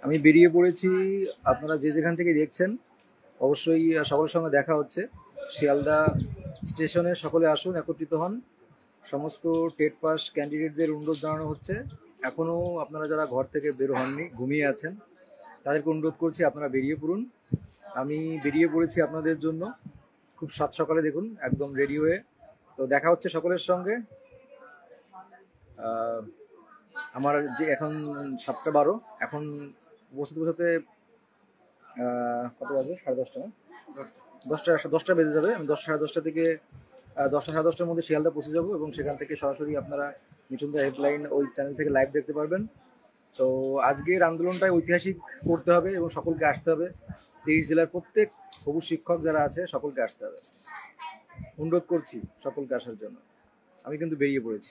আমি বেরিয়ে পড়েছি। আপনারা যে যেখান থেকে দেখছেন অবশ্যই সকলের সঙ্গে দেখা হচ্ছে। শিয়ালদা স্টেশনে সকলে আসুন, একত্রিত হন। সমস্ত টেট পাস ক্যান্ডিডেটদের অনুরোধ জানানো হচ্ছে, এখনও আপনারা যারা ঘর থেকে বের হননি, ঘুমিয়ে আছেন, তাদেরকে অনুরোধ করছি আপনারা বেরিয়ে পড়ুন। আমি বেরিয়ে পড়েছি আপনাদের জন্য, খুব সাত সকালে দেখুন, একদম রেডি হয়ে। তো দেখা হচ্ছে সকলের সঙ্গে। আহ, আমার যে এখন 7টা 12, এখন বসতে বসাতে কত বাজে? 10:30 না? 10টা বেজে যাবে। আমি 10, 10:30 থেকে 10টা 10:30-র মধ্যে শিয়ালদা পৌঁছে যাবো, এবং সেখান থেকে সরাসরি আপনারা মিঠুনদা হেল্পলাইন ওই চ্যানেল থেকে লাইভ দেখতে পারবেন। তো আজকের আন্দোলনটাই ঐতিহাসিক করতে হবে এবং সকলকে আসতে হবে। 23 জেলার প্রত্যেক সবুজ শিক্ষক যারা আছে সকলকে আসতে হবে। অনুরোধ করছি সকলকে আসার জন্য। আমি কিন্তু বেরিয়ে পড়েছি।